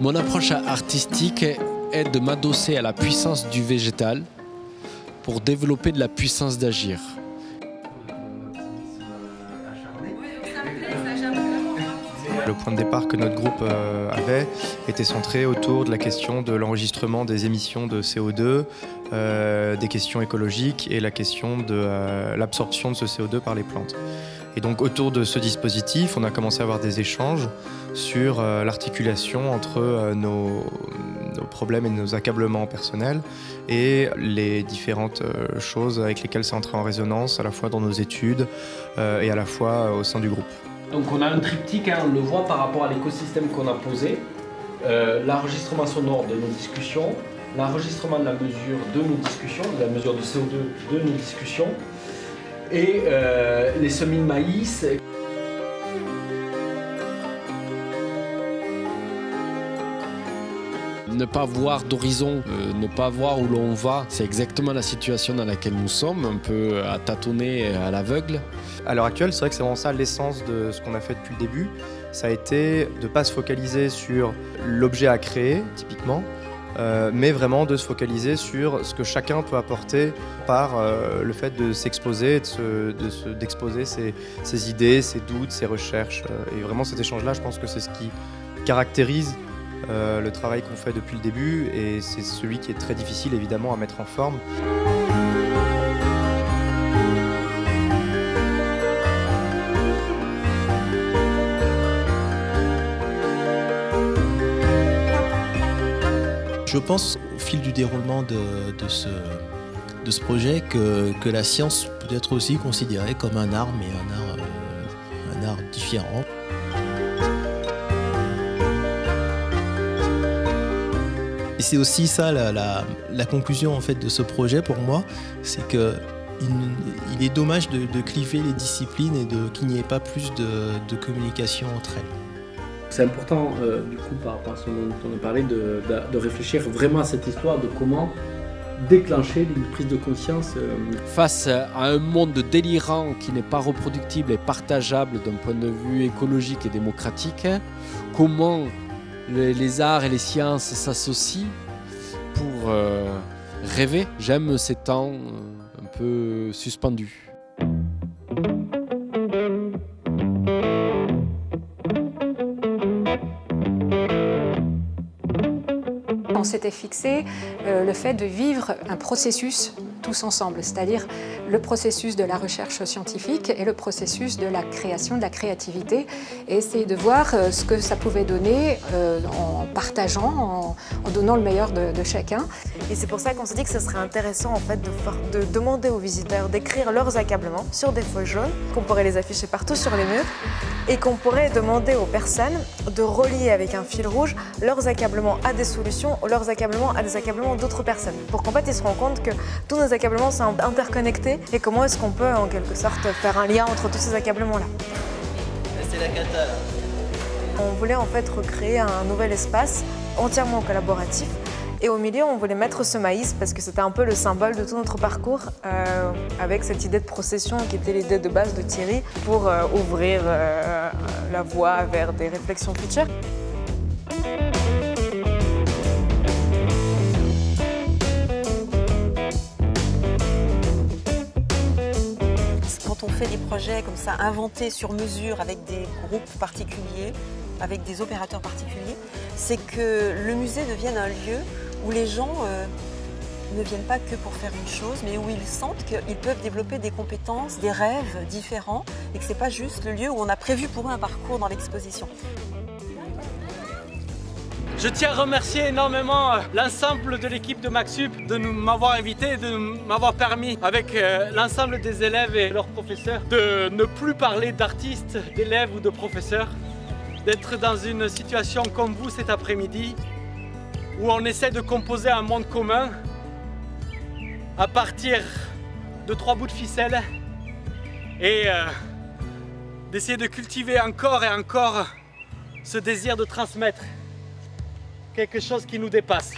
Mon approche artistique est de m'adosser à la puissance du végétal pour développer de la puissance d'agir. Le point de départ que notre groupe avait était centré autour de la question de l'enregistrement des émissions de CO2, des questions écologiques et la question de l'absorption de ce CO2 par les plantes. Et donc autour de ce dispositif, on a commencé à avoir des échanges sur l'articulation entre nos problèmes et nos accablements personnels et les différentes choses avec lesquelles c'est entré en résonance, à la fois dans nos études et à la fois au sein du groupe. Donc on a un triptyque, on le voit par rapport à l'écosystème qu'on a posé, l'enregistrement sonore de nos discussions, l'enregistrement de la mesure de nos discussions, de la mesure de CO2 de nos discussions, et les semis de maïs. Ne pas voir d'horizon, ne pas voir où l'on va, c'est exactement la situation dans laquelle nous sommes, un peu à tâtonner à l'aveugle. À l'heure actuelle, c'est vrai que c'est vraiment ça l'essence de ce qu'on a fait depuis le début. Ça a été de ne pas se focaliser sur l'objet à créer, typiquement, mais vraiment de se focaliser sur ce que chacun peut apporter par le fait de s'exposer, d'exposer ses idées, ses doutes, ses recherches. Et vraiment cet échange-là, je pense que c'est ce qui caractérise le travail qu'on fait depuis le début, et c'est celui qui est très difficile évidemment à mettre en forme. Je pense au fil du déroulement de ce projet que la science peut être aussi considérée comme un art, mais un art différent. Et c'est aussi ça la conclusion en fait de ce projet pour moi, c'est que il est dommage de cliver les disciplines et qu'il n'y ait pas plus de communication entre elles. C'est important, du coup, par rapport à ce dont on a parlé, de réfléchir vraiment à cette histoire de comment déclencher une prise de conscience. Face à un monde délirant qui n'est pas reproductible et partageable d'un point de vue écologique et démocratique, comment les arts et les sciences s'associent pour rêver. J'aime ces temps un peu suspendus. On s'était fixé le fait de vivre un processus tous ensemble, c'est-à-dire le processus de la recherche scientifique et le processus de la création, de la créativité, et essayer de voir ce que ça pouvait donner en partageant, en donnant le meilleur de chacun. Et c'est pour ça qu'on s'est dit que ce serait intéressant en fait de demander aux visiteurs d'écrire leurs accablements sur des feuilles jaunes, qu'on pourrait les afficher partout sur les murs, et qu'on pourrait demander aux personnes de relier avec un fil rouge leurs accablements à des solutions ou leurs accablements à des accablements d'autres personnes, pour qu'en fait ils se rendent compte que tous nos accablements sont interconnectés et comment est-ce qu'on peut en quelque sorte faire un lien entre tous ces accablements-là. C'est la cata là. On voulait en fait recréer un nouvel espace entièrement collaboratif. Et au milieu, on voulait mettre ce maïs parce que c'était un peu le symbole de tout notre parcours, avec cette idée de procession qui était l'idée de base de Thierry pour ouvrir la voie vers des réflexions futures. Quand on fait des projets comme ça, inventés sur mesure avec des groupes particuliers, avec des opérateurs particuliers, c'est que le musée devienne un lieu où les gens ne viennent pas que pour faire une chose, mais où ils sentent qu'ils peuvent développer des compétences, des rêves différents, et que ce n'est pas juste le lieu où on a prévu pour eux un parcours dans l'exposition. Je tiens à remercier énormément l'ensemble de l'équipe de MacSup de m'avoir invité et de m'avoir permis, avec l'ensemble des élèves et leurs professeurs, de ne plus parler d'artistes, d'élèves ou de professeurs, d'être dans une situation comme vous cet après-midi, où on essaie de composer un monde commun à partir de 3 bouts de ficelle et d'essayer de cultiver encore et encore ce désir de transmettre quelque chose qui nous dépasse.